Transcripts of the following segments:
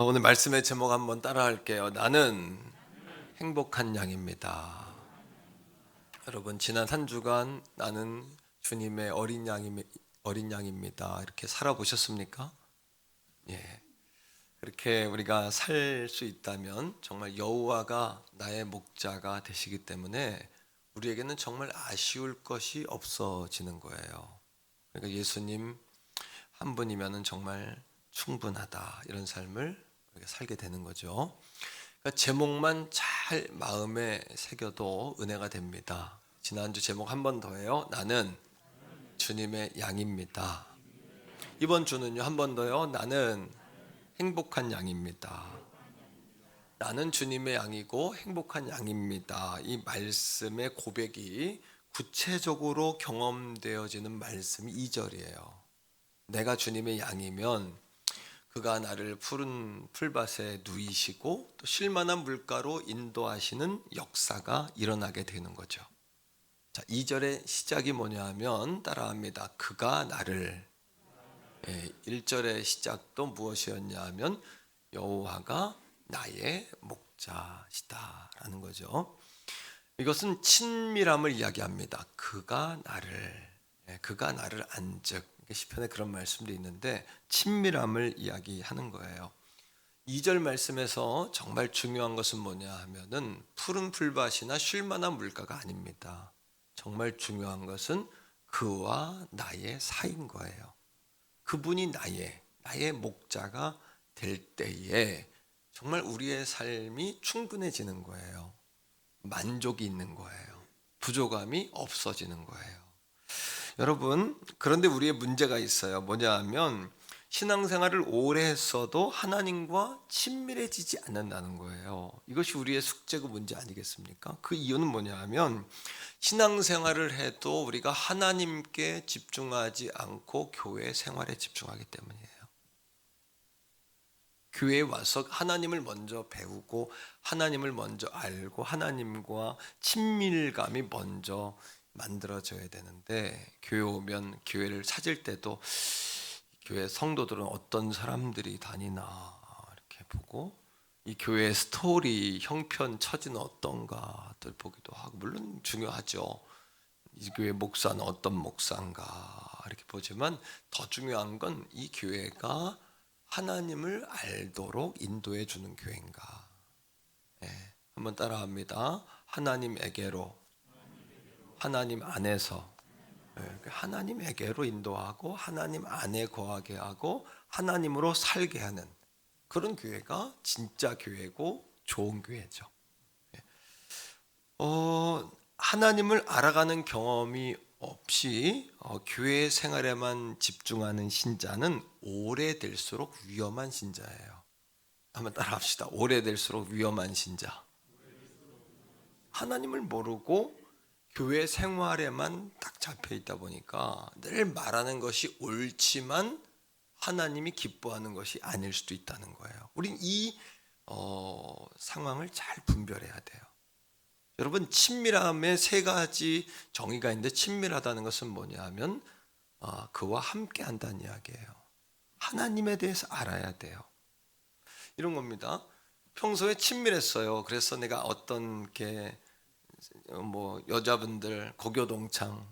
오늘 말씀의 제목 한번 따라 할게요. 나는 행복한 양입니다. 여러분, 지난 한 주간 나는 주님의 어린 양입니다. 이렇게 살아보셨습니까? 예. 그렇게 우리가 살 수 있다면 정말 여호와가 나의 목자가 되시기 때문에 우리에게는 정말 아쉬울 것이 없어지는 거예요. 그러니까 예수님 한 분이면은 정말 충분하다, 이런 삶을 우리가 살게 되는 거죠. 그러니까 제목만 잘 마음에 새겨도 은혜가 됩니다. 지난주 제목 한 번 더해요. 나는 주님의 양입니다. 이번 주는요, 한 번 더요. 나는 행복한 양입니다. 나는 주님의 양이고 행복한 양입니다. 이 말씀의 고백이 구체적으로 경험되어지는 말씀이 2절이에요. 내가 주님의 양이면 그가 나를 푸른 풀밭에 누이시고 또 쉴만한 물가로 인도하시는 역사가 일어나게 되는 거죠. 자, 2절의 시작이 뭐냐 하면 따라합니다. 그가 나를. 1절의 시작도 무엇이었냐 하면 여호와가 나의 목자시다라는 거죠. 이것은 친밀함을 이야기합니다. 그가 나를 안즉. 시편에 그런 말씀도 있는데 친밀함을 이야기하는 거예요. 2절 말씀에서 정말 중요한 것은 뭐냐 하면은 푸른 풀밭이나 쉴만한 물가가 아닙니다. 정말 중요한 것은 그와 나의 사이인 거예요. 그분이 나의 목자가 될 때에 정말 우리의 삶이 충분해지는 거예요. 만족이 있는 거예요. 부족함이 없어지는 거예요. 여러분, 그런데 우리의 문제가 있어요. 뭐냐 하면 신앙생활을 오래 했어도 하나님과 친밀해지지 않는다는 거예요. 이것이 우리의 숙제고 문제 아니겠습니까? 그 이유는 뭐냐 하면 신앙생활을 해도 우리가 하나님께 집중하지 않고 교회 생활에 집중하기 때문이에요. 교회에 와서 하나님을 먼저 배우고 하나님을 먼저 알고 하나님과 친밀감이 먼저 만들어져야 되는데, 교회 오면 교회를 찾을 때도 교회 성도들은 어떤 사람들이 다니나 이렇게 보고 이 교회 스토리 형편 처지는 어떤가들 보기도 하고, 물론 중요하죠. 이 교회 목사는 어떤 목사인가 이렇게 보지만 더 중요한 건 이 교회가 하나님을 알도록 인도해 주는 교회인가. 한번 따라합니다. 하나님에게로, 하나님 안에서, 하나님에게로 인도하고 하나님 안에 거하게 하고 하나님으로 살게 하는 그런 교회가 진짜 교회고 좋은 교회죠. 하나님을 알아가는 경험이 없이 교회 생활에만 집중하는 신자는 오래될수록 위험한 신자예요. 한번 따라합시다. 오래될수록 위험한 신자. 하나님을 모르고 교회 생활에만 딱 잡혀 있다 보니까 늘 말하는 것이 옳지만 하나님이 기뻐하는 것이 아닐 수도 있다는 거예요. 우린 이 상황을 잘 분별해야 돼요. 여러분, 친밀함에 세 가지 정의가 있는데 친밀하다는 것은 뭐냐 하면 그와 함께 한다는 이야기예요. 하나님에 대해서 알아야 돼요. 이런 겁니다. 평소에 친밀했어요. 그래서 내가 어떤 게 여자분들 고교 동창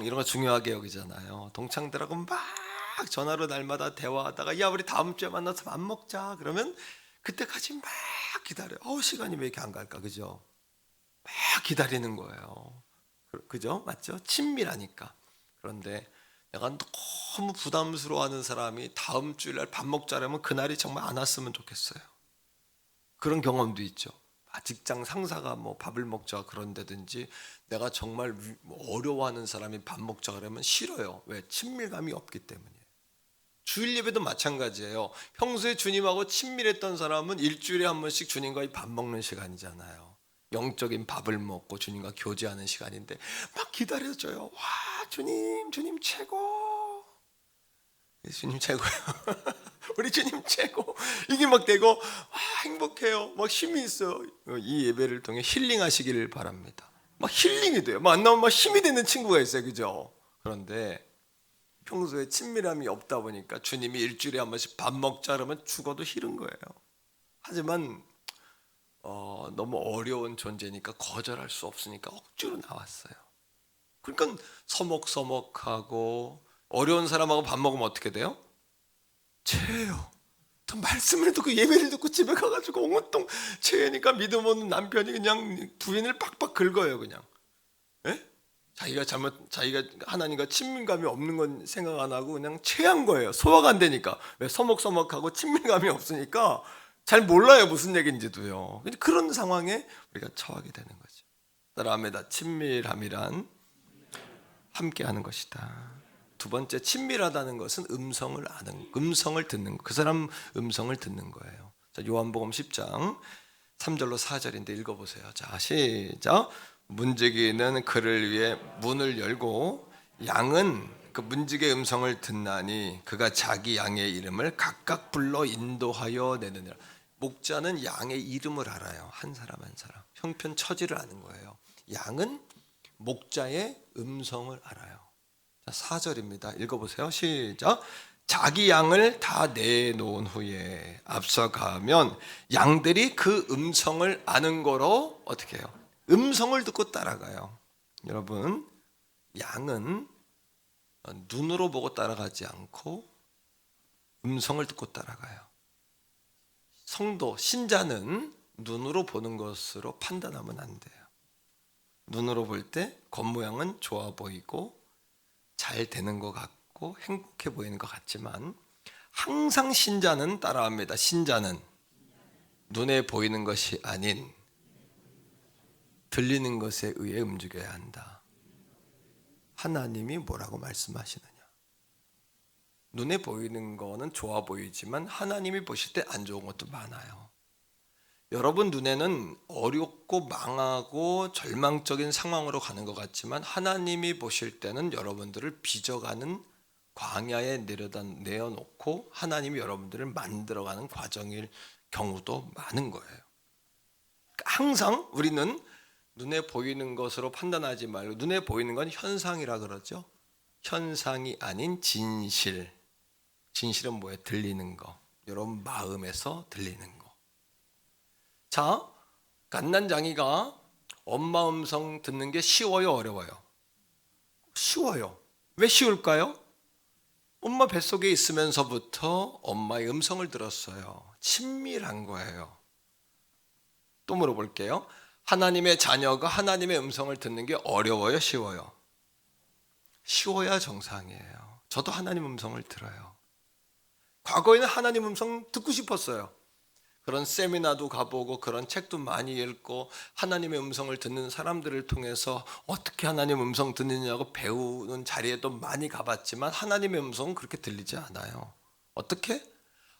이런 거 중요하게 여기잖아요. 동창들하고 막 전화로 날마다 대화하다가 야 우리 다음 주에 만나서 밥 먹자 그러면 그때까지 막 기다려. 시간이 왜 이렇게 안 갈까, 그죠? 막 기다리는 거예요. 그죠? 맞죠? 친밀하니까. 그런데 내가 너무 부담스러워하는 사람이 다음 주일날 밥 먹자라면 그날이 정말 안 왔으면 좋겠어요. 그런 경험도 있죠. 직장 상사가 밥을 먹자 그런다든지 내가 정말 어려워하는 사람이 밥 먹자 그러면 싫어요. 왜? 친밀감이 없기 때문이에요. 주일 예배도 마찬가지예요. 평소에 주님하고 친밀했던 사람은 일주일에 한 번씩 주님과 밥 먹는 시간이잖아요. 영적인 밥을 먹고 주님과 교제하는 시간인데 막 기다려줘요. 와, 주님 최고. 주님 최고요. 우리 주님 최고. 이게 막 되고 와, 행복해요. 막 힘이 있어요. 이 예배를 통해 힐링하시기를 바랍니다. 막 힐링이 돼요. 만나면 막 힘이 되는 친구가 있어요, 그죠? 그런데 평소에 친밀함이 없다 보니까 주님이 일주일에 한 번씩 밥 먹자 그러면 죽어도 싫은 거예요. 하지만 너무 어려운 존재니까 거절할 수 없으니까 억지로 나왔어요. 그러니까 서먹서먹하고 어려운 사람하고 밥 먹으면 어떻게 돼요? 체해요. 또 말씀을 듣고 예배를 듣고 집에 가가지고 온통 체하니까 믿음 없는 남편이 그냥 부인을 빡빡 긁어요. 그냥 자기가 하나님과 친밀감이 없는 건 생각 안 하고 그냥 체한 거예요. 소화가 안 되니까. 왜 서먹서먹하고 친밀감이 없으니까 잘 몰라요, 무슨 얘기인지도요. 그런 상황에 우리가 처하게 되는 거죠. 따라합니다. 친밀함이란 함께하는 것이다. 두 번째, 친밀하다는 것은 음성을 듣는 거. 그 사람 음성을 듣는 거예요. 자, 요한복음 10장 3절로 4절인데 읽어보세요. 자, 시작. 문지기는 그를 위해 문을 열고 양은 그 문지기의 음성을 듣나니 그가 자기 양의 이름을 각각 불러 인도하여 내느니라. 목자는 양의 이름을 알아요. 한 사람 한 사람. 형편 처지를 아는 거예요. 양은 목자의 음성을 알아요. 자, 4절입니다. 읽어보세요. 시작. 자기 양을 다 내놓은 후에 앞서가면 양들이 그 음성을 아는 거로 어떻게 해요? 음성을 듣고 따라가요. 여러분, 양은 눈으로 보고 따라가지 않고 음성을 듣고 따라가요. 성도, 신자는 눈으로 보는 것으로 판단하면 안 돼요. 눈으로 볼 때 겉모양은 좋아 보이고 잘 되는 것 같고 행복해 보이는 것 같지만 항상 신자는 따라합니다. 신자는 눈에 보이는 것이 아닌 들리는 것에 의해 움직여야 한다. 하나님이 뭐라고 말씀하시느냐? 눈에 보이는 거는 좋아 보이지만 하나님이 보실 때 안 좋은 것도 많아요. 여러분 눈에는 어렵고 망하고 절망적인 상황으로 가는 것 같지만 하나님이 보실 때는 여러분들을 빚어가는 광야에 내어놓고 하나님이 여러분들을 만들어가는 과정일 경우도 많은 거예요. 항상 우리는 눈에 보이는 것으로 판단하지 말고 눈에 보이는 건 현상이라 그러죠. 현상이 아닌 진실. 진실은 뭐예요? 들리는 거. 여러분 마음에서 들리는 거. 자, 갓난장이가 엄마 음성 듣는 게 쉬워요, 어려워요? 쉬워요. 왜 쉬울까요? 엄마 뱃속에 있으면서부터 엄마의 음성을 들었어요. 친밀한 거예요. 또 물어볼게요. 하나님의 자녀가 하나님의 음성을 듣는 게 어려워요, 쉬워요? 쉬워야 정상이에요. 저도 하나님 음성을 들어요. 과거에는 하나님 음성 듣고 싶었어요. 그런 세미나도 가보고 그런 책도 많이 읽고 하나님의 음성을 듣는 사람들을 통해서 어떻게 하나님 음성 듣느냐고 배우는 자리에도 많이 가봤지만 하나님의 음성은 그렇게 들리지 않아요. 어떻게?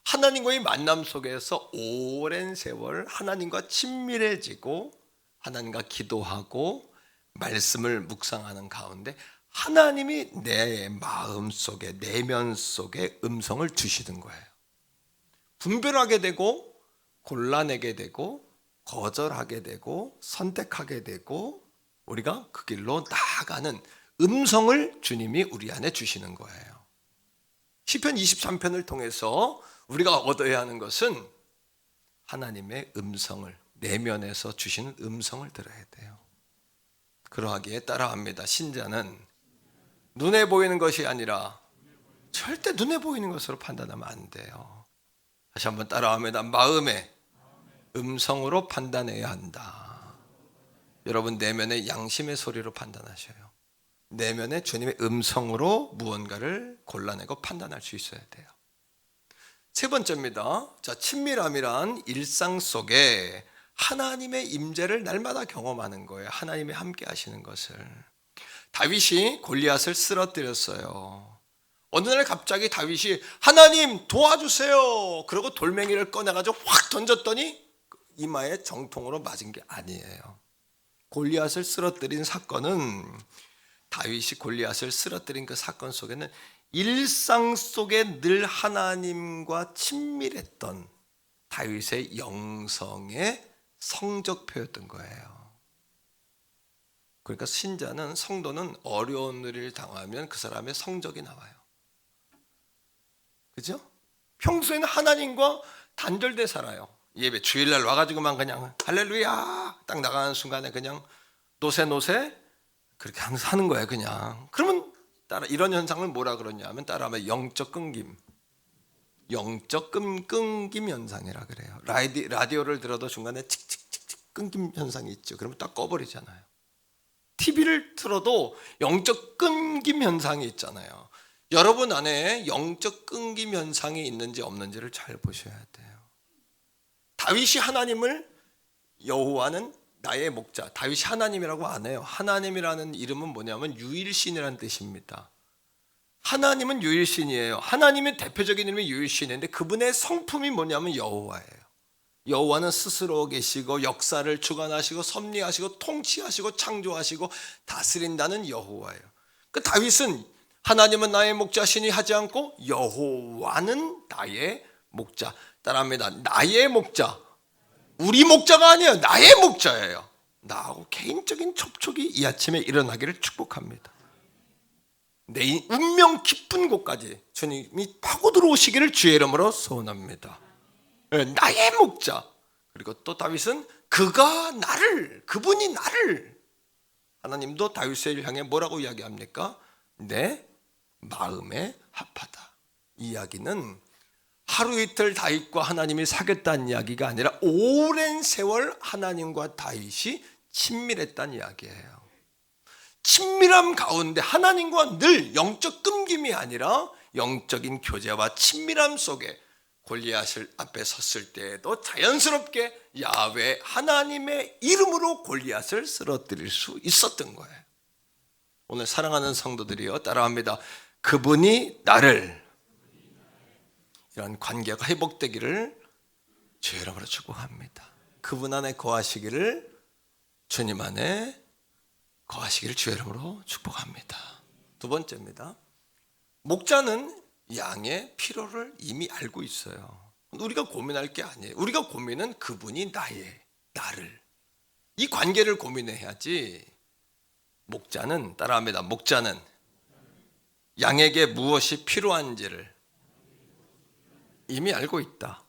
하나님과의 만남 속에서 오랜 세월 하나님과 친밀해지고 하나님과 기도하고 말씀을 묵상하는 가운데 하나님이 내 마음 속에 내면 속에 음성을 주시는 거예요. 분별하게 되고 골라내게 되고 거절하게 되고 선택하게 되고 우리가 그 길로 나아가는 음성을 주님이 우리 안에 주시는 거예요. 시편 23편을 통해서 우리가 얻어야 하는 것은 하나님의 음성을 내면에서 주시는 음성을 들어야 돼요. 그러하기에 따라합니다. 신자는 눈에 보이는 것이 아니라 절대 눈에 보이는 것으로 판단하면 안 돼요. 다시 한번 따라합니다. 마음의 음성으로 판단해야 한다. 여러분 내면의 양심의 소리로 판단하셔요. 내면의 주님의 음성으로 무언가를 골라내고 판단할 수 있어야 돼요. 세 번째입니다. 자, 친밀함이란 일상 속에 하나님의 임재를 날마다 경험하는 거예요. 하나님이 함께 하시는 것을. 다윗이 골리앗을 쓰러뜨렸어요. 어느 날 갑자기 다윗이 하나님 도와주세요. 그러고 돌멩이를 꺼내가지고 확 던졌더니 이마에 정통으로 맞은 게 아니에요. 골리앗을 쓰러뜨린 사건은 다윗이 골리앗을 쓰러뜨린 그 사건 속에는 일상 속에 늘 하나님과 친밀했던 다윗의 영성의 성적표였던 거예요. 그러니까 신자는 성도는 어려운 일을 당하면 그 사람의 성적이 나와요. 그죠? 평소에는 하나님과 단절돼 살아요. 예배 주일날 와가지고만 그냥 할렐루야 딱 나가는 순간에 그냥 노세 그렇게 하면서 하는 거예요. 그냥 그러면 따라 이런 현상을 뭐라 그러냐면 따라하면 영적 끊김 현상이라 그래요. 라디오를 들어도 중간에 칙칙칙칙 끊김 현상이 있죠. 그러면 딱 꺼버리잖아요. TV를 틀어도 영적 끊김 현상이 있잖아요. 여러분 안에 영적 끊김 현상이 있는지 없는지를 잘 보셔야 돼요. 다윗이 하나님을 여호와는 나의 목자, 다윗이 하나님이라고 안 해요. 하나님이라는 이름은 뭐냐면 유일신이라는 뜻입니다. 하나님은 유일신이에요. 하나님의 대표적인 이름이 유일신인데 그분의 성품이 뭐냐면 여호와예요. 여호와는 스스로 계시고 역사를 주관하시고 섭리하시고 통치하시고 창조하시고 다스린다는 여호와예요. 그 다윗은 하나님은 나의 목자시니 하지 않고 여호와는 나의 목자. 따라합니다. 나의 목자. 우리 목자가 아니에요. 나의 목자예요. 나하고 개인적인 접촉이 이 아침에 일어나기를 축복합니다. 내 운명 깊은 곳까지 주님이 파고 들어오시기를 주의 이름으로 소원합니다. 나의 목자. 그리고 또 다윗은 그분이 나를, 하나님도 다윗을 향해 뭐라고 이야기합니까? 내 마음에 합하다. 이 이야기는 하루 이틀 다윗과 하나님이 사귀었다는 이야기가 아니라 오랜 세월 하나님과 다윗이 친밀했다는 이야기예요. 친밀함 가운데 하나님과 늘 영적 끊김이 아니라 영적인 교제와 친밀함 속에 골리앗을 앞에 섰을 때에도 자연스럽게 야훼 하나님의 이름으로 골리앗을 쓰러뜨릴 수 있었던 거예요. 오늘 사랑하는 성도들이요, 따라합니다. 그분이 나를, 이런 관계가 회복되기를 주의 이름으로 축복합니다. 그분 안에 거하시기를, 주님 안에 거하시기를 주의 이름으로 축복합니다. 두 번째입니다. 목자는 양의 필요를 이미 알고 있어요. 우리가 고민할 게 아니에요. 우리가 고민은 그분이 나를, 이 관계를 고민해야지. 목자는, 따라합니다. 목자는 양에게 무엇이 필요한지를 이미 알고 있다.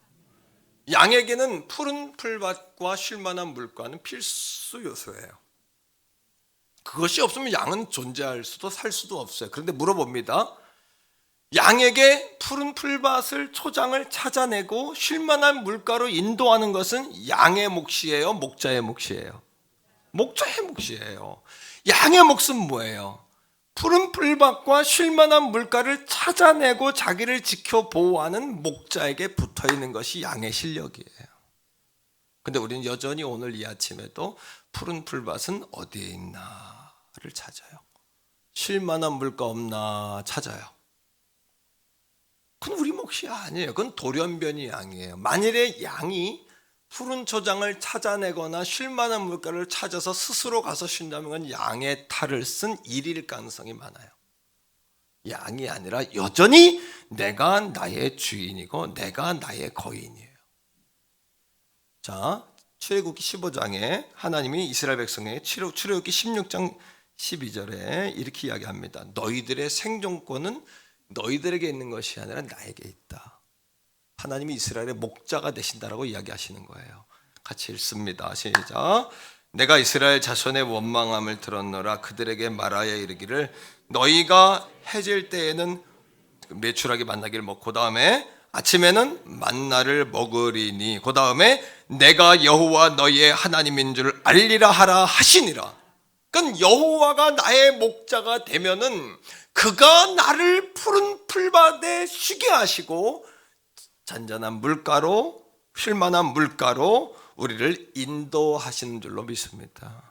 양에게는 푸른 풀밭과 쉴만한 물가는 필수 요소예요. 그것이 없으면 양은 존재할 수도 살 수도 없어요. 그런데 물어봅니다. 양에게 푸른 풀밭을, 초장을 찾아내고 쉴만한 물가로 인도하는 것은 양의 몫이에요? 목자의 몫이에요? 목자의 몫이에요. 양의 몫은 뭐예요? 푸른 풀밭과 쉴만한 물가를 찾아내고 자기를 지켜 보호하는 목자에게 붙어있는 것이 양의 실력이에요. 근데 우리는 여전히 오늘 이 아침에도 푸른 풀밭은 어디에 있나를 찾아요. 쉴만한 물가 없나 찾아요. 그건 우리 몫이 아니에요. 그건 돌연변이 양이에요. 만일에 양이 푸른 초장을 찾아내거나 쉴만한 물가를 찾아서 스스로 가서 쉰다면 그건 양의 탈을 쓴 일일 가능성이 많아요. 양이 아니라 여전히 내가 나의 주인이고 내가 나의 거인이에요. 자, 출애굽기 15장에 하나님이 이스라엘 백성에게 출애굽기 16장 12절에 이렇게 이야기합니다. 너희들의 생존권은 너희들에게 있는 것이 아니라 나에게 있다. 하나님이 이스라엘의 목자가 되신다라고 이야기하시는 거예요. 같이 읽습니다. 시작. 내가 이스라엘 자손의 원망함을 들었노라. 그들에게 말하여 이르기를 너희가 해질 때에는 메추라기 만나기를 먹고 그 다음에 아침에는 만나를 먹으리니 그 다음에 내가 여호와 너희의 하나님인 줄 알리라 하라 하시니라. 그러니까 여호와가 나의 목자가 되면은 그가 나를 푸른 풀밭에 쉬게 하시고 잔잔한 물가로, 쉴만한 물가로 우리를 인도하시는 줄로 믿습니다.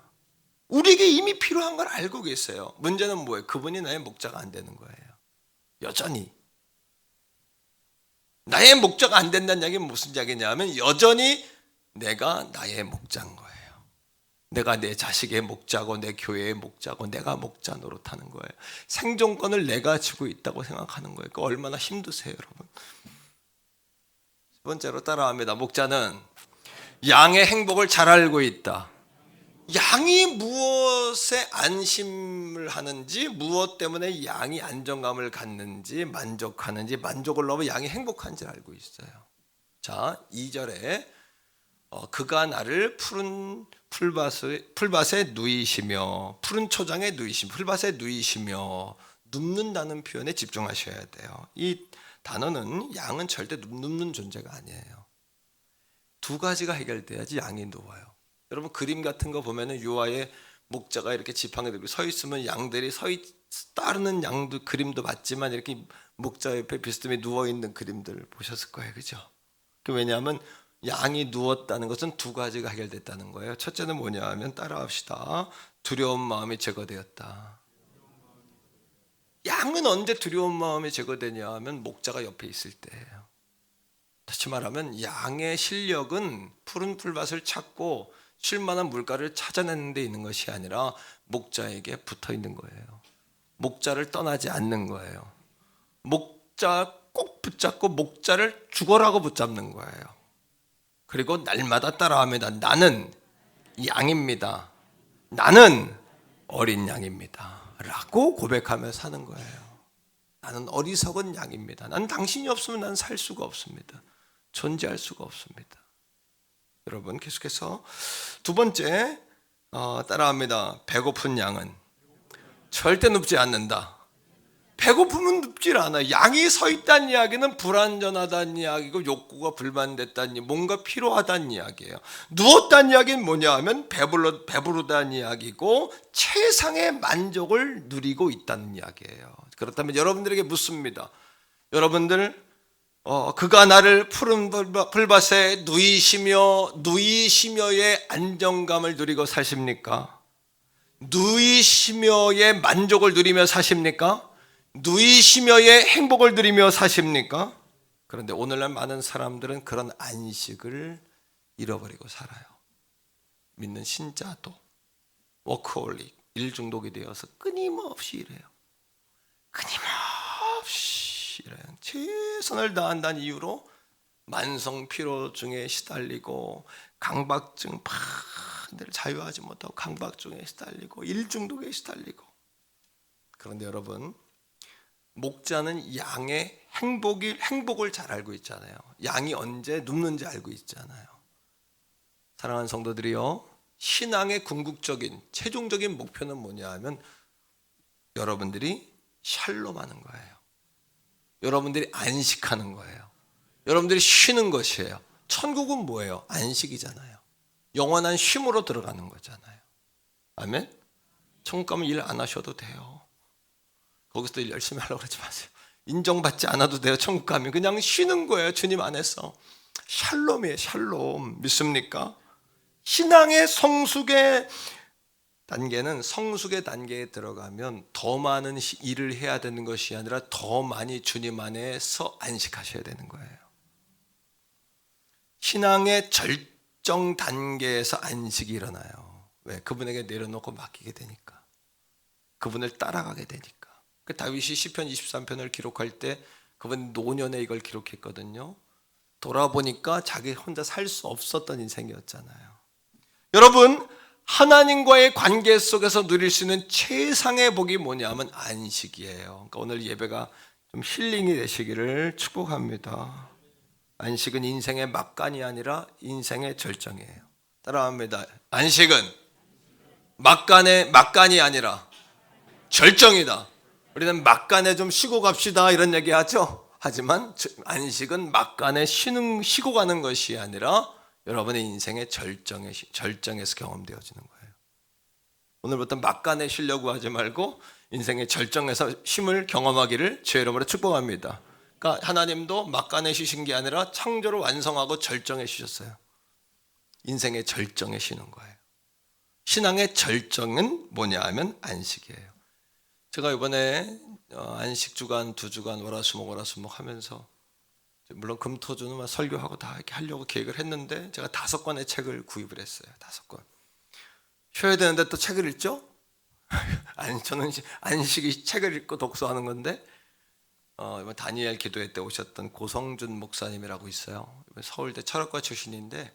우리에게 이미 필요한 걸 알고 계세요. 문제는 뭐예요? 그분이 나의 목자가 안 되는 거예요. 여전히 나의 목자가 안 된다는 이야기는 무슨 이야기냐면 여전히 내가 나의 목자인 거예요. 내가 내 자식의 목자고 내 교회의 목자고 내가 목자 노릇하는 거예요. 생존권을 내가 쥐고 있다고 생각하는 거예요. 그 얼마나 힘드세요, 여러분. 세 번째로 따라합니다. 목자는 양의 행복을 잘 알고 있다. 양이 무엇에 안심을 하는지, 무엇 때문에 양이 안정감을 갖는지, 만족하는지, 만족을 넘어 양이 행복한지 알고 있어요. 자, 2절에 그가 나를 푸른 풀밭에 누이시며, 푸른 초장에 누이시며, 풀밭에 누이시며, 눕는다는 표현에 집중하셔야 돼요. 이 단어는 양은 절대 눕는 존재가 아니에요. 두 가지가 해결돼야지 양이 누워요. 여러분 그림 같은 거 보면은 유아의 목자가 이렇게 지팡이 들고 서 있으면 양들이 따르는 양도 그림도 봤지만 이렇게 목자 옆에 비스듬히 누워 있는 그림들 보셨을 거예요, 그죠? 왜냐하면 양이 누웠다는 것은 두 가지가 해결됐다는 거예요. 첫째는 뭐냐 하면 따라합시다. 두려운 마음이 제거되었다. 양은 언제 두려운 마음이 제거되냐 하면 목자가 옆에 있을 때예요. 다시 말하면 양의 실력은 푸른 풀밭을 찾고 쉴만한 물가를 찾아내는 데 있는 것이 아니라 목자에게 붙어 있는 거예요. 목자를 떠나지 않는 거예요. 목자 꼭 붙잡고 목자를 죽어라고 붙잡는 거예요. 그리고 날마다 따라합니다. 나는 양입니다. 나는 어린 양입니다. 라고 고백하며 사는 거예요. 나는 어리석은 양입니다. 난 당신이 없으면 난 살 수가 없습니다. 존재할 수가 없습니다. 여러분 계속해서 두 번째 따라합니다. 배고픈 양은 절대 눕지 않는다. 배고프면 눕질 않아. 양이 서 있다는 이야기는 불완전하다는 이야기고 욕구가 불만됐다는 이야기, 뭔가 필요하다는 이야기예요. 누웠다는 이야기는 뭐냐 하면 배부르다는 이야기고 최상의 만족을 누리고 있다는 이야기예요. 그렇다면 여러분들에게 묻습니다. 여러분들 그가 나를 푸른 풀밭에 누이시며의 안정감을 누리고 사십니까? 누이시며의 만족을 누리며 사십니까? 누이시며의 행복을 누리며 사십니까? 그런데 오늘날 많은 사람들은 그런 안식을 잃어버리고 살아요. 믿는 신자도 워커홀릭, 일 중독이 되어서 끊임없이 일해요. 끊임없이 일해요. 최선을 다한다는 이유로 만성 피로증에 시달리고 강박증 늘 자유하지 못하고 강박증에 시달리고 일 중독에 시달리고. 그런데 여러분 목자는 양의 행복을 잘 알고 있잖아요. 양이 언제 눕는지 알고 있잖아요. 사랑하는 성도들이요, 신앙의 궁극적인 최종적인 목표는 뭐냐 하면 여러분들이 샬롬하는 거예요. 여러분들이 안식하는 거예요. 여러분들이 쉬는 것이에요. 천국은 뭐예요? 안식이잖아요. 영원한 쉼으로 들어가는 거잖아요. 아멘? 천국 가면 일 안 하셔도 돼요. 거기서 일 열심히 하려고 그러지 마세요. 인정받지 않아도 돼요. 천국 가면 그냥 쉬는 거예요. 주님 안에서. 샬롬이에요. 샬롬. 믿습니까? 신앙의 성숙의 단계는 성숙의 단계에 들어가면 더 많은 일을 해야 되는 것이 아니라 더 많이 주님 안에서 안식하셔야 되는 거예요. 신앙의 절정 단계에서 안식이 일어나요. 왜? 그분에게 내려놓고 맡기게 되니까. 그분을 따라가게 되니까. 그 다윗이 시편 23편을 기록할 때 그분 노년에 이걸 기록했거든요. 돌아보니까 자기 혼자 살 수 없었던 인생이었잖아요. 여러분 하나님과의 관계 속에서 누릴 수 있는 최상의 복이 뭐냐면 안식이에요. 그러니까 오늘 예배가 좀 힐링이 되시기를 축복합니다. 안식은 인생의 막간이 아니라 인생의 절정이에요. 따라합니다. 안식은 막간이 아니라 절정이다. 우리는 막간에 좀 쉬고 갑시다 이런 얘기 하죠. 하지만 안식은 막간에 쉬고 가는 것이 아니라 여러분의 인생의 절정에서 경험되어지는 거예요. 오늘부터 막간에 쉬려고 하지 말고 인생의 절정에서 쉼을 경험하기를 주의 이름으로 축복합니다. 그러니까 하나님도 막간에 쉬신 게 아니라 창조를 완성하고 절정에 쉬셨어요. 인생의 절정에 쉬는 거예요. 신앙의 절정은 뭐냐 하면 안식이에요. 제가 이번에 안식 주간, 2주간 월화수목 하면서 물론 금토주는 설교하고 다 이렇게 하려고 계획을 했는데 제가 5권의 책을 구입을 했어요. 5권. 쉬어야 되는데 또 책을 읽죠? 아니 저는 안식이 책을 읽고 독서하는 건데 이번 다니엘 기도회 때 오셨던 고성준 목사님이라고 있어요. 서울대 철학과 출신인데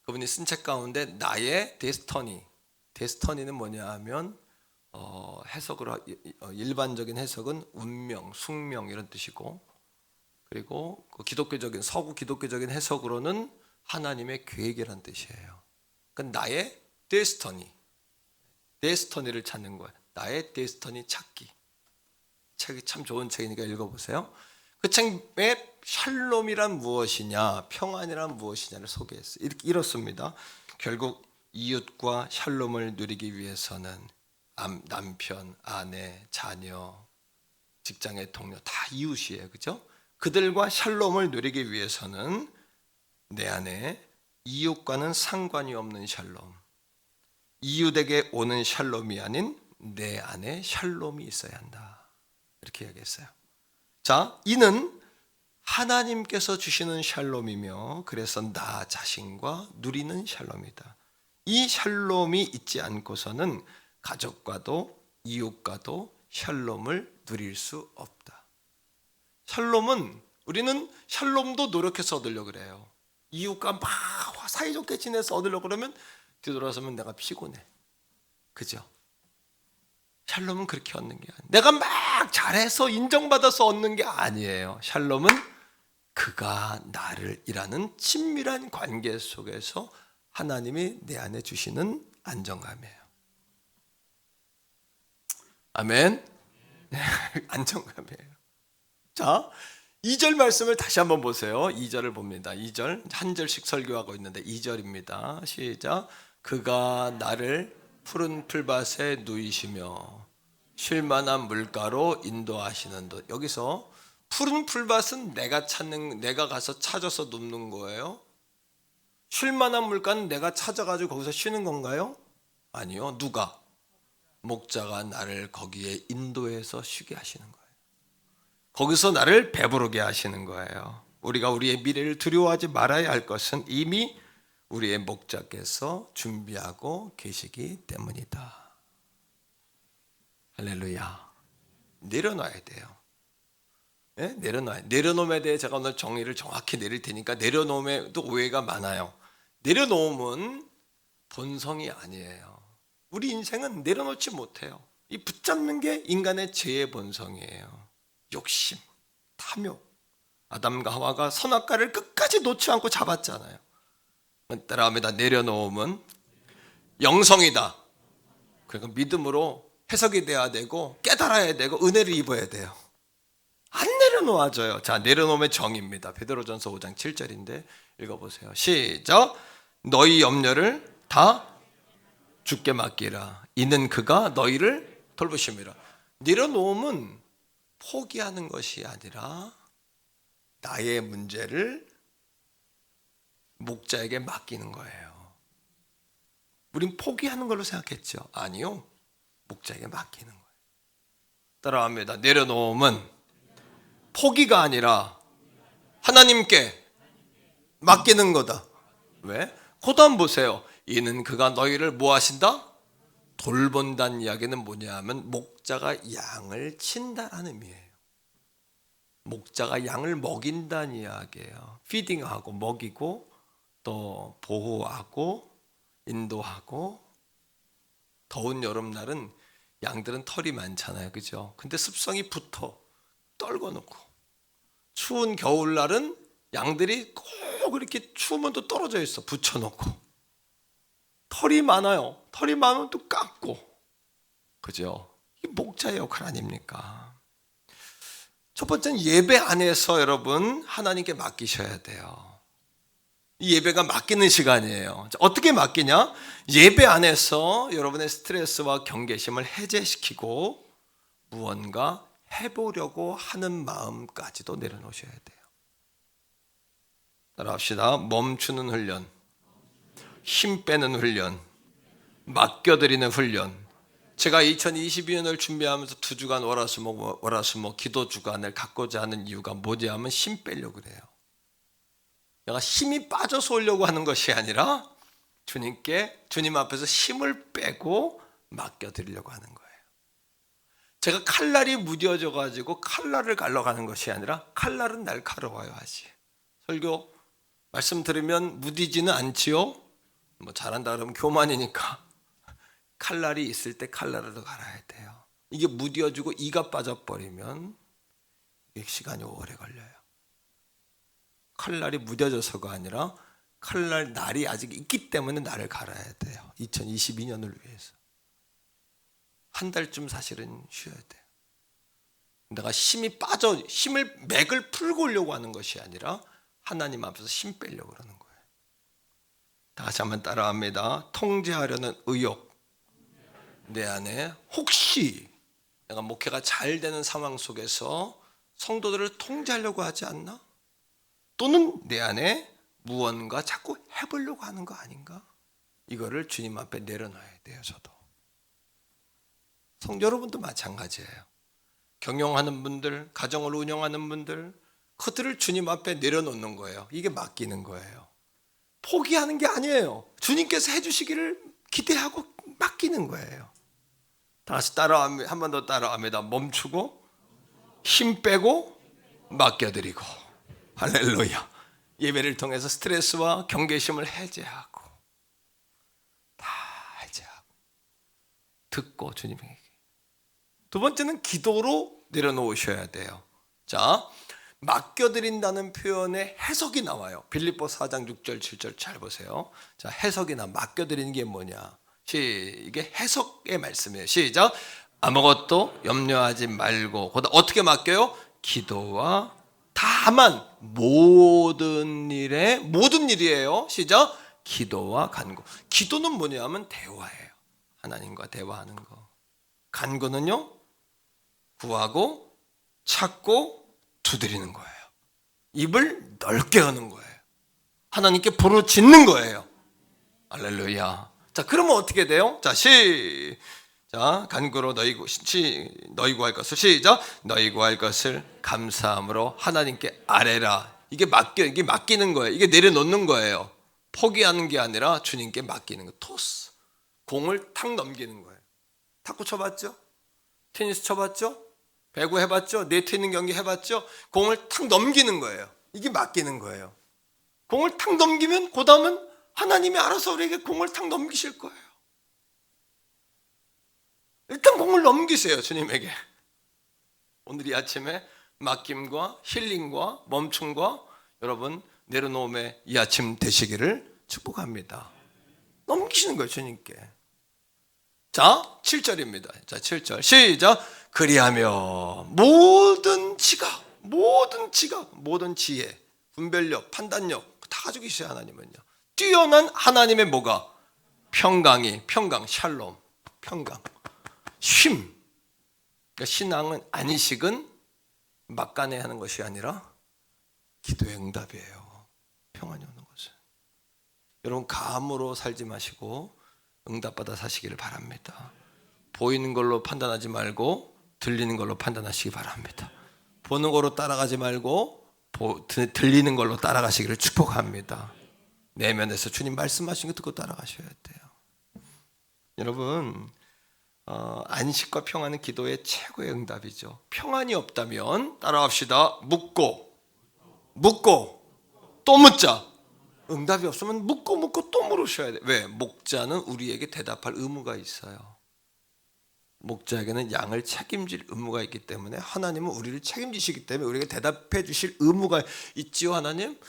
그분이 쓴 책 가운데 나의 데스티니, 데스터니는 뭐냐 하면 해석으로 일반적인 해석은 운명, 숙명 이런 뜻이고, 그리고 그 기독교적인 서구 기독교적인 해석으로는 하나님의 계획이란 뜻이에요. 그러니까 나의 데스터니를 찾는 거예요. 나의 데스터니 찾기. 책이 참 좋은 책이니까 읽어보세요. 그 책에 샬롬이란 무엇이냐, 평안이란 무엇이냐를 소개했어요. 이렇습니다. 결국 이웃과 샬롬을 누리기 위해서는 남편, 아내, 자녀, 직장의 동료 다 이웃이에요. 그죠? 그들과 샬롬을 누리기 위해서는 내 안에 이웃과는 상관이 없는 샬롬, 이웃에게 오는 샬롬이 아닌 내 안에 샬롬이 있어야 한다. 이렇게 이야기했어요. 자, 이는 하나님께서 주시는 샬롬이며, 그래서 나 자신과 누리는 샬롬이다. 이 샬롬이 있지 않고서는 가족과도 이웃과도 샬롬을 누릴 수 없다. 샬롬은, 우리는 샬롬도 노력해서 얻으려고 그래요. 이웃과 막 사이좋게 지내서 얻으려고 그러면 뒤돌아서면 내가 피곤해. 그죠? 샬롬은 그렇게 얻는 게 아니에요. 내가 막 잘해서 인정받아서 얻는 게 아니에요. 샬롬은 그가 나를 이라는 친밀한 관계 속에서 하나님이 내 안에 주시는 안정감이에요. 아멘. 안정감이에요. 자, 2절 말씀을 다시 한번 보세요. 2절을 봅니다. 2절 한 절씩 설교하고 있는데 2절입니다. 시작. 그가 나를 푸른 풀밭에 누이시며 쉴만한 물가로 인도하시는 듯. 여기서 푸른 풀밭은 내가 가서 찾아서 눕는 거예요. 쉴만한 물가는 내가 찾아가지고 거기서 쉬는 건가요? 아니요. 누가? 목자가 나를 거기에 인도해서 쉬게 하시는 거예요. 거기서 나를 배부르게 하시는 거예요. 우리가 우리의 미래를 두려워하지 말아야 할 것은 이미 우리의 목자께서 준비하고 계시기 때문이다. 할렐루야. 내려놔야 돼요. 네? 내려놓음에 대해 제가 오늘 정의를 정확히 내릴 테니까, 내려놓음에도 오해가 많아요. 내려놓음은 본성이 아니에요. 우리 인생은 내려놓지 못해요. 이 붙잡는 게 인간의 죄의 본성이에요. 욕심, 탐욕. 아담과 하와가 선악과를 끝까지 놓지 않고 잡았잖아요. 따라합니다. 내려놓음은 영성이다. 그러니까 믿음으로 해석이 돼야 되고 깨달아야 되고 은혜를 입어야 돼요. 안 내려놓아져요. 자, 내려놓음의 정의입니다. 베드로전서 5장 7절인데 읽어보세요. 시작. 너희 염려를 다 주께 맡기라. 이는 그가 너희를 돌보심이라. 내려놓음은 포기하는 것이 아니라 나의 문제를 목자에게 맡기는 거예요. 우린 포기하는 걸로 생각했죠. 아니요. 목자에게 맡기는 거예요. 따라합니다. 내려놓음은 포기가 아니라 하나님께 맡기는 거다. 왜? 고단 보세요. 이는 그가 너희를 뭐 하신다? 돌본다는 이야기는 뭐냐 하면 목자가 양을 친다라는 의미예요. 목자가 양을 먹인다는 이야기예요. 피딩하고 먹이고 또 보호하고 인도하고. 더운 여름날은 양들은 털이 많잖아요. 그죠? 근데 습성이 붙어 떨궈 놓고, 추운 겨울날은 양들이 꼭 이렇게 추우면 또 떨어져 있어. 붙여놓고. 털이 많아요. 털이 많으면 또 깎고. 그죠? 이 목자의 역할 아닙니까? 첫 번째는 예배 안에서 여러분 하나님께 맡기셔야 돼요. 이 예배가 맡기는 시간이에요. 어떻게 맡기냐? 예배 안에서 여러분의 스트레스와 경계심을 해제시키고 무언가 해보려고 하는 마음까지도 내려놓으셔야 돼요. 따라합시다. 멈추는 훈련, 힘 빼는 훈련, 맡겨드리는 훈련. 제가 2022년을 준비하면서 2주간 월화수목 기도 주간을 갖고자 하는 이유가 뭐지 하면 힘 빼려고 그래요. 내가 힘이 빠져서 오려고 하는 것이 아니라 주님 앞에서 힘을 빼고 맡겨드리려고 하는 거예요. 제가 칼날이 무뎌져 가지고 칼날을 갈러 가는 것이 아니라 칼날은 날카로워야 하지. 설교 말씀 들으면 무디지는 않지요. 뭐 잘한다 그러면 교만이니까. 칼날이 있을 때 칼날을 갈아야 돼요. 이게 무뎌지고 이가 빠져버리면 이게 시간이 오래 걸려요. 칼날이 무뎌져서가 아니라 칼날 날이 아직 있기 때문에 날을 갈아야 돼요. 2022년을 위해서. 한 달쯤 사실은 쉬어야 돼요. 내가 힘이 빠져, 맥을 풀고 오려고 하는 것이 아니라 하나님 앞에서 힘 빼려고 그러는 거예요. 다시 한번 따라합니다. 통제하려는 의욕. 내 안에 혹시 내가 목회가 잘 되는 상황 속에서 성도들을 통제하려고 하지 않나? 또는 내 안에 무언가 자꾸 해보려고 하는 거 아닌가? 이거를 주님 앞에 내려놔야 돼요. 저도. 성도 여러분도 마찬가지예요. 경영하는 분들, 가정을 운영하는 분들, 그들을 주님 앞에 내려놓는 거예요. 이게 맡기는 거예요. 포기하는 게 아니에요. 주님께서 해주시기를 기대하고 맡기는 거예요. 다시 한 번 더 따라합니다. 멈추고 힘 빼고 맡겨드리고. 할렐루야. 예배를 통해서 스트레스와 경계심을 해제하고 다 해제하고 듣고 주님에게. 두 번째는 기도로 내려놓으셔야 돼요. 자, 맡겨드린다는 표현의 해석이 나와요. 빌립보 4장 6절 7절 잘 보세요. 자, 해석이나 맡겨드리는 게 뭐냐? 이게 해석의 말씀이에요. 시작. 아무것도 염려하지 말고. 어떻게 맡겨요? 기도와 다만 모든 일이에요. 시작. 기도와 간구. 기도는 뭐냐면 대화예요. 하나님과 대화하는 거. 간구는요, 구하고 찾고 두드리는 거예요. 입을 넓게 하는 거예요. 하나님께 부르짖는 거예요. 할렐루야. 자, 그러면 어떻게 돼요? 자, 시작. 간구로 너희 구할 것을 시작. 너희 구할 것을 감사함으로 하나님께 아뢰라. 이게 맡기는 거예요. 이게 내려놓는 거예요. 포기하는 게 아니라 주님께 맡기는 거. 토스. 공을 탁 넘기는 거예요. 탁구 쳐봤죠? 테니스 쳐봤죠? 배구 해봤죠? 네트 있는 경기 해봤죠? 공을 탁 넘기는 거예요. 이게 맡기는 거예요. 공을 탁 넘기면 그 다음은 하나님이 알아서 우리에게 공을 탁 넘기실 거예요. 일단 공을 넘기세요. 주님에게. 오늘 이 아침에 맡김과 힐링과 멈춤과 여러분 내려놓음의 이 아침 되시기를 축복합니다. 넘기시는 거예요. 주님께. 자, 7절입니다. 자, 7절 시작. 그리하며 모든 지각, 모든 지혜, 분별력, 판단력 다 가지고 계세요. 하나님은요. 뛰어난 하나님의 뭐가? 평강, 샬롬, 평강, 쉼. 그러니까 신앙은 안식은 막간에 하는 것이 아니라 기도의 응답이에요. 평안이 오는 것은. 여러분 감으로 살지 마시고 응답받아 사시기를 바랍니다. 보이는 걸로 판단하지 말고 들리는 걸로 판단하시기 바랍니다. 보는 걸로 따라가지 말고 들리는 걸로 따라가시기를 축복합니다. 내면에서 주님 말씀하신 거 듣고 따라가셔야 돼요. 여러분 안식과 평안은 기도의 최고의 응답이죠. 평안이 없다면 따라합시다. 묻고 또 묻자. 응답이 없으면 묻고 또 물으셔야 돼요. 왜? 목자는 우리에게 대답할 의무가 있어요. 목자에게는 양을 책임질 의무가 있기 때문에 하나님은 우리를 책임지시기 때문에 우리에게 대답해 주실 의무가 있지요. 하나님?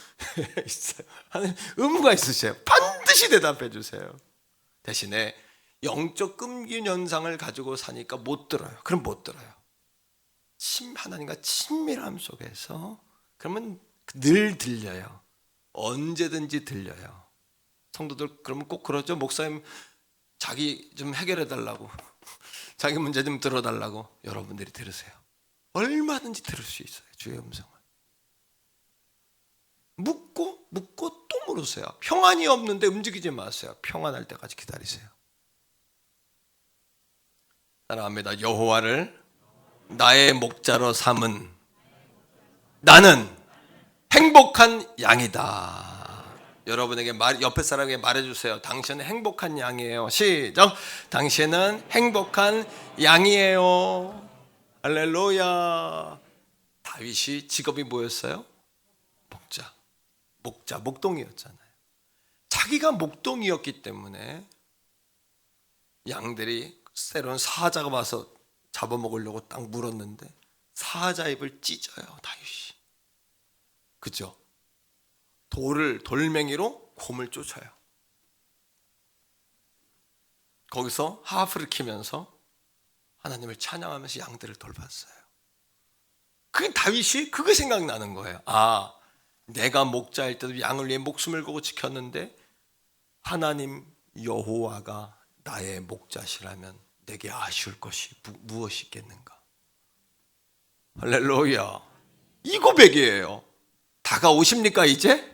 있어요. 하나님 의무가 있으세요. 반드시 대답해 주세요. 대신에 영적 끔기 현상을 가지고 사니까 못 들어요. 그럼 못 들어요. 하나님과 친밀함 속에서 그러면 늘 들려요. 언제든지 들려요. 성도들 그러면 꼭 그러죠. 목사님 자기 좀 해결해 달라고 자기 문제 좀 들어달라고 여러분들이 들으세요. 얼마든지 들을 수 있어요. 주의 음성을. 묻고 또 물으세요. 평안이 없는데 움직이지 마세요. 평안할 때까지 기다리세요. 따라합니다. 여호와를 나의 목자로 삼은 나는 행복한 양이다. 여러분에게 옆에 사람에게 말해주세요. 당신은 행복한 양이에요. 시작. 당신은 행복한 양이에요. 할렐루야. 다윗이 직업이 뭐였어요? 목동이었잖아요. 자기가 목동이었기 때문에 양들이 새로운 사자가 와서 잡아먹으려고 딱 물었는데 사자 입을 찢어요, 다윗이. 그죠? 돌멩이로 곰을 쫓아요. 거기서 하프를 키면서 하나님을 찬양하면서 양들을 돌봤어요. 그게 다윗이 그게 생각나는 거예요. 아, 내가 목자일 때도 양을 위해 목숨을 걸고 지켰는데 하나님 여호와가 나의 목자시라면 내게 아쉬울 것이 무엇이 있겠는가. 할렐루야. 이 고백이에요. 다가오십니까 이제?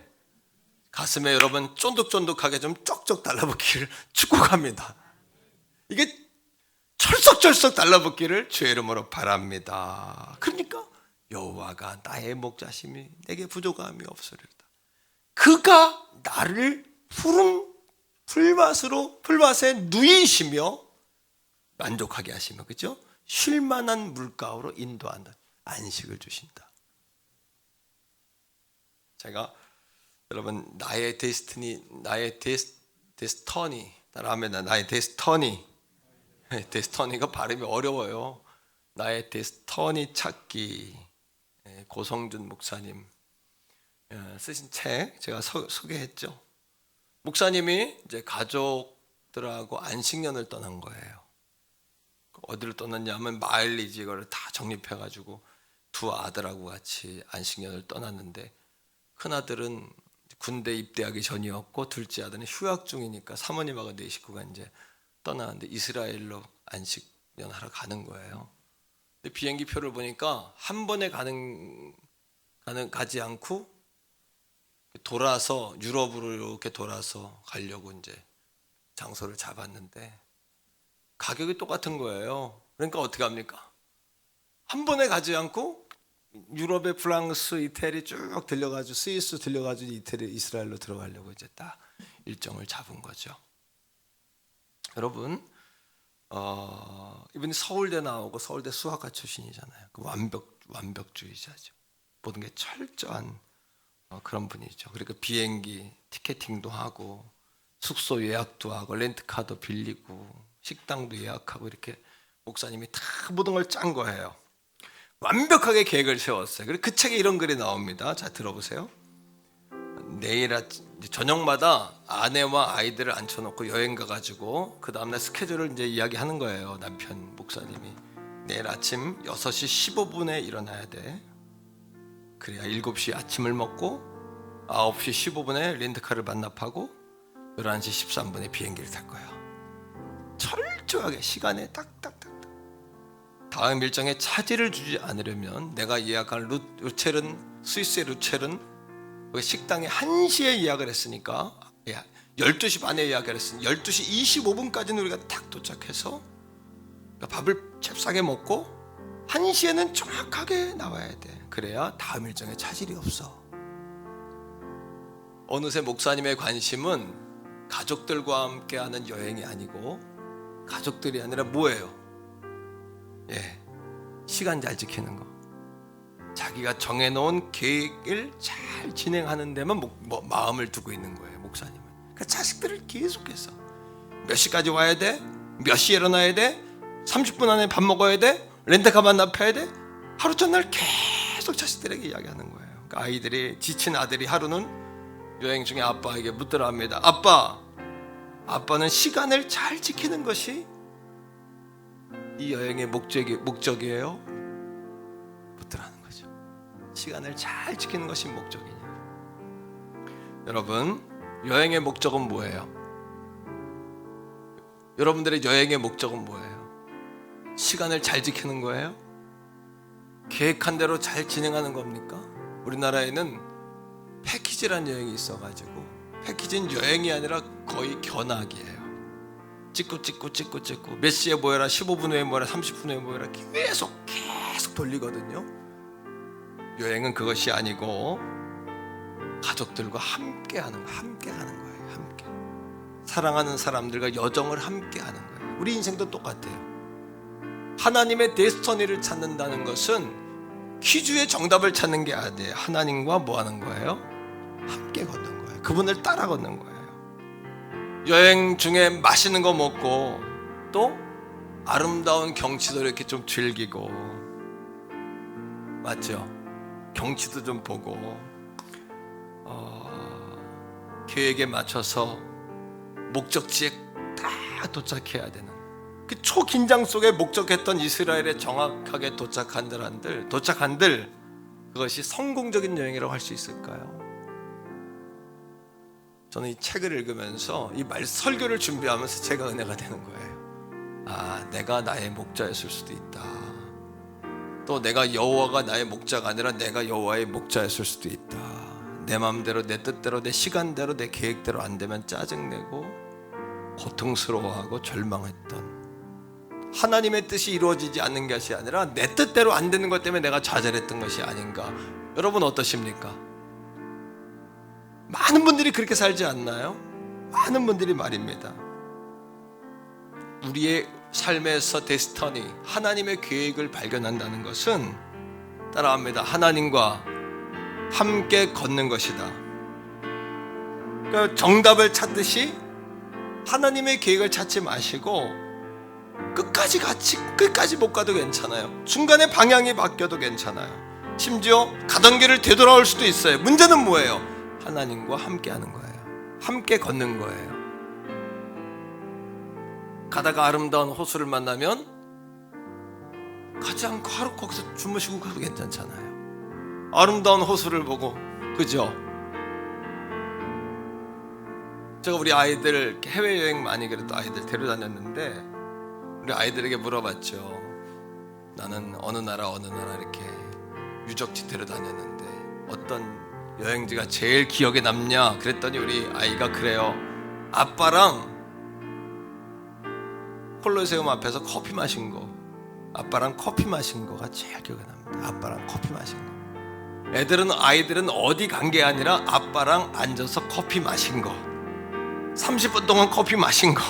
가슴에 여러분 쫀득쫀득하게 좀 쪽쪽 달라붙기를 축복합니다. 이게 철썩철썩 달라붙기를 주의 이름으로 바랍니다. 그러니까 여호와가 나의 목자심이 내게 부족함이 없으리로다. 그가 나를 푸른 풀밭에 누이시며 만족하게 하시며, 그죠? 쉴만한 물가로 인도한다. 안식을 주신다. 제가 여러분 나의 데스티니, 나의 데스터니 따라합니다. 나의 데스터니. 데스터니가 발음이 어려워요. 나의 데스터니 찾기. 고성준 목사님 쓰신 책 제가 소개했죠. 목사님이 이제 가족들하고 안식년을 떠난 거예요. 어디를 떠났냐면 마일리지 이거를 다 적립해가지고 두 아들하고 같이 안식년을 떠났는데, 큰 아들은 군대 입대하기 전이었고 둘째 아들은 휴학 중이니까 사모님하고 네 식구가 이제 떠나는데 이스라엘로 안식년 하러 가는 거예요. 근데 비행기 표를 보니까 한 번에 가지 않고 돌아서 유럽으로 이렇게 돌아서 가려고 이제 장소를 잡았는데 가격이 똑같은 거예요. 그러니까 어떻게 합니까? 한 번에 가지 않고 유럽의 프랑스, 이태리 쭉 들려가지고 스위스 들려가지고 이태리, 이스라엘로 들어가려고 이제 딱 일정을 잡은 거죠. 여러분, 이분이 서울대 나오고 서울대 수학과 출신이잖아요. 그 완벽주의자죠. 모든 게 철저한 그런 분이죠. 그러니까 비행기 티켓팅도 하고 숙소 예약도 하고 렌트카도 빌리고 식당도 예약하고 이렇게 목사님이 다 모든 걸 짠 거예요. 완벽하게 계획을 세웠어요. 그리고 그 책에 이런 글이 나옵니다. 자, 들어보세요. 내일 저녁마다 아내와 아이들을 앉혀놓고 여행 가가지고 그 다음날 스케줄을 이제 이야기하는 거예요. 남편 목사님이 내일 아침 6시 15분에 일어나야 돼. 그래야 7시 아침을 먹고 9시 15분에 렌트카를 반납하고 11시 13분에 비행기를 탈 거야. 철저하게 시간에 딱딱딱. 다음 일정에 차질을 주지 않으려면 내가 예약한 루첼은, 스위스의 루첼은 식당에 1시에 예약을 했으니까 12시 반에 예약을 했으니까 12시 25분까지는 우리가 딱 도착해서 밥을 잽싸게 먹고 1시에는 정확하게 나와야 돼. 그래야 다음 일정에 차질이 없어. 어느새 목사님의 관심은 가족들과 함께하는 여행이 아니고 가족들이 아니라 뭐예요? 시간 잘 지키는 거. 자기가 정해놓은 계획을 잘 진행하는 데만 마음을 두고 있는 거예요, 목사님은. 그러니까 자식들을 계속해서 몇 시까지 와야 돼? 몇 시에 일어나야 돼? 30분 안에 밥 먹어야 돼? 렌트카 반납해야 돼? 하루 전날 계속 자식들에게 이야기하는 거예요. 그러니까 아이들이, 지친 아들이 하루는 여행 중에 아빠에게 묻더라 합니다. 아빠는 시간을 잘 지키는 것이 이 여행의 목적이에요? 묻더라는 거죠. 시간을 잘 지키는 것이 목적이냐. 여러분, 여행의 목적은 뭐예요? 여러분들의 여행의 목적은 뭐예요? 시간을 잘 지키는 거예요? 계획한 대로 잘 진행하는 겁니까? 우리나라에는 패키지란 여행이 있어가지고, 패키지는 여행이 아니라 거의 견학이에요. 찍고 몇 시에 모여라, 15분 후에 모여라, 30분 후에 모여라, 계속 돌리거든요. 여행은 그것이 아니고 가족들과 함께 가는 거예요. 함께 사랑하는 사람들과 여정을 함께 하는 거예요. 우리 인생도 똑같아요. 하나님의 데스티니를 찾는다는 것은 퀴즈의 정답을 찾는 게 아니에요. 하나님과 뭐 하는 거예요? 함께 걷는 거예요. 그분을 따라 걷는 거예요. 여행 중에 맛있는 거 먹고 또 아름다운 경치도 이렇게 좀 즐기고, 맞죠? 경치도 좀 보고, 계획에 맞춰서 목적지에 딱 도착해야 되는, 그 초긴장 속에 목적했던 이스라엘에 정확하게 도착한들 그것이 성공적인 여행이라고 할 수 있을까요? 저는 이 책을 읽으면서 이 설교를 준비하면서 제가 은혜가 되는 거예요. 내가 나의 목자였을 수도 있다. 또 내가 여호와가 나의 목자가 아니라 내가 여호와의 목자였을 수도 있다. 내 마음대로, 내 뜻대로, 내 시간대로, 내 계획대로 안 되면 짜증내고 고통스러워하고 절망했던, 하나님의 뜻이 이루어지지 않는 것이 아니라 내 뜻대로 안 되는 것 때문에 내가 좌절했던 것이 아닌가. 여러분 어떠십니까? 많은 분들이 그렇게 살지 않나요? 많은 분들이 말입니다. 우리의 삶에서 데스티니, 하나님의 계획을 발견한다는 것은, 따라합니다, 하나님과 함께 걷는 것이다. 그러니까 정답을 찾듯이 하나님의 계획을 찾지 마시고 끝까지 못 가도 괜찮아요. 중간에 방향이 바뀌어도 괜찮아요. 심지어 가던 길을 되돌아올 수도 있어요. 문제는 뭐예요? 하나님과 함께 하는 거예요. 함께 걷는 거예요. 가다가 아름다운 호수를 만나면 가지 않고 하루 거기서 주무시고 가도 괜찮잖아요. 아름다운 호수를 보고, 그죠? 제가 우리 아이들 해외여행 많이 그래도 아이들 데려다녔는데, 우리 아이들에게 물어봤죠. 나는 어느 나라 이렇게 유적지 데려다녔는데 어떤 여행지가 제일 기억에 남냐? 그랬더니 우리 아이가 그래요. 아빠랑 콜로세움 앞에서 커피 마신 거, 아빠랑 커피 마신 거가 제일 기억에 납니다. 아빠랑 커피 마신 거. 아이들은 어디 간 게 아니라 아빠랑 앉아서 커피 마신 거, 30분 동안 커피 마신 거.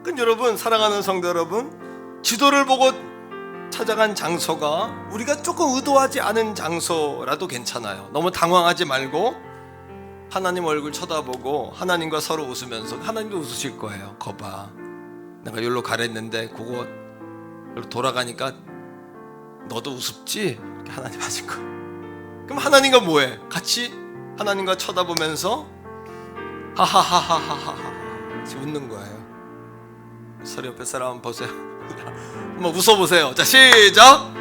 그럼 여러분, 사랑하는 성도 여러분, 지도를 보고 찾아간 장소가 우리가 조금 의도하지 않은 장소라도 괜찮아요. 너무 당황하지 말고 하나님 얼굴 쳐다보고 하나님과 서로 웃으면서, 하나님도 웃으실 거예요. 거봐, 내가 여기로 가랬는데 그거 돌아가니까 너도 우습지? 이렇게 하나님 하실 거예요. 그럼 하나님과 뭐해? 같이 하나님과 쳐다보면서 하하하하하하 웃는 거예요. 서로 옆에 사람 한번 보세요. 한번 웃어보세요. 자, 시작.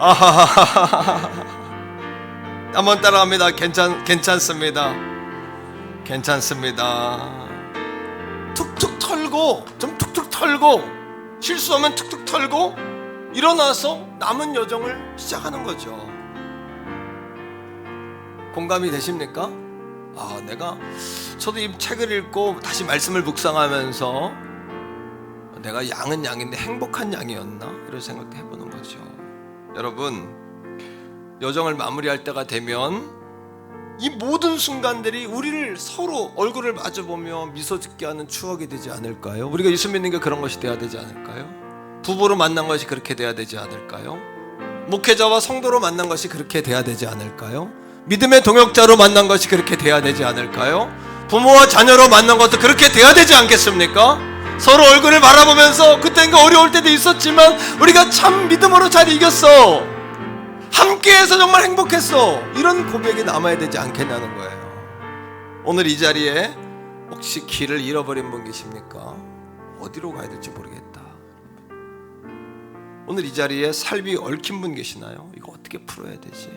아하하하하. 한번 따라합니다. 괜찮습니다. 툭툭 털고, 좀 툭툭 털고, 실수하면 툭툭 털고 일어나서 남은 여정을 시작하는 거죠. 공감이 되십니까? 저도 이 책을 읽고 다시 말씀을 묵상하면서 내가 양은 양인데 행복한 양이었나? 이런 생각도 해보는 거죠. 여러분, 여정을 마무리할 때가 되면 이 모든 순간들이 우리를 서로 얼굴을 마주보며 미소 짓게 하는 추억이 되지 않을까요? 우리가 예수 믿는 게 그런 것이 돼야 되지 않을까요? 부부로 만난 것이 그렇게 돼야 되지 않을까요? 목회자와 성도로 만난 것이 그렇게 돼야 되지 않을까요? 믿음의 동역자로 만난 것이 그렇게 돼야 되지 않을까요? 부모와 자녀로 만난 것도 그렇게 돼야 되지 않겠습니까? 서로 얼굴을 바라보면서 그땐가 어려울 때도 있었지만 우리가 참 믿음으로 잘 이겼어, 함께해서 정말 행복했어, 이런 고백이 남아야 되지 않겠냐는 거예요. 오늘 이 자리에 혹시 길을 잃어버린 분 계십니까? 어디로 가야 될지 모르겠다. 오늘 이 자리에 삶이 얽힌 분 계시나요? 이거 어떻게 풀어야 되지?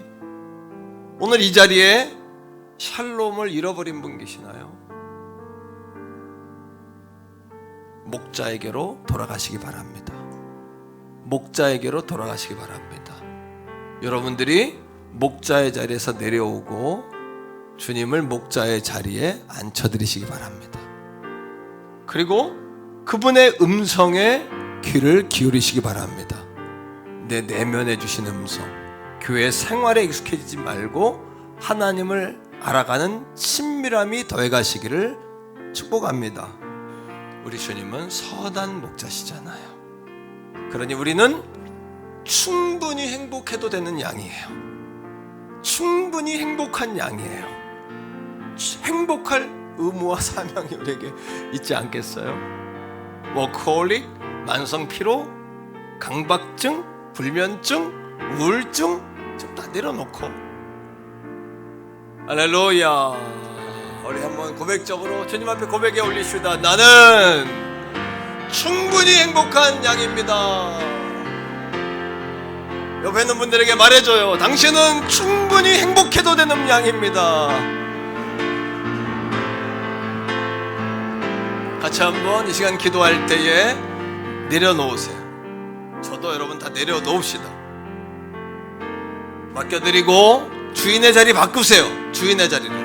오늘 이 자리에 샬롬을 잃어버린 분 계시나요? 목자에게로 돌아가시기 바랍니다. 목자에게로 돌아가시기 바랍니다. 여러분들이 목자의 자리에서 내려오고 주님을 목자의 자리에 앉혀드리시기 바랍니다. 그리고 그분의 음성에 귀를 기울이시기 바랍니다. 내 내면에 주신 음성, 교회 생활에 익숙해지지 말고 하나님을 알아가는 친밀함이 더해가시기를 축복합니다. 우리 주님은 선한 목자시잖아요. 그러니 우리는 충분히 행복해도 되는 양이에요. 충분히 행복한 양이에요. 행복할 의무와 사명이 우리에게 있지 않겠어요? 워커홀릭, 만성 피로, 강박증, 불면증, 우울증 좀 다 내려놓고, 할렐루야. 우리 한번 고백적으로 주님 앞에 고백해 올리시다. 나는 충분히 행복한 양입니다. 옆에 있는 분들에게 말해줘요. 당신은 충분히 행복해도 되는 양입니다. 같이 한번 이 시간 기도할 때에 내려놓으세요. 저도 여러분 다 내려놓읍시다. 맡겨드리고 주인의 자리 바꾸세요. 주인의 자리를.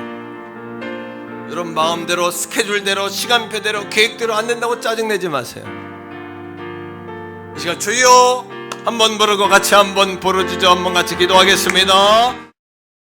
여러분 마음대로, 스케줄대로, 시간표대로, 계획대로 안 된다고 짜증내지 마세요. 이 시간 주여 한번 부르고 같이 한번 부르짖어 한번 같이 기도하겠습니다.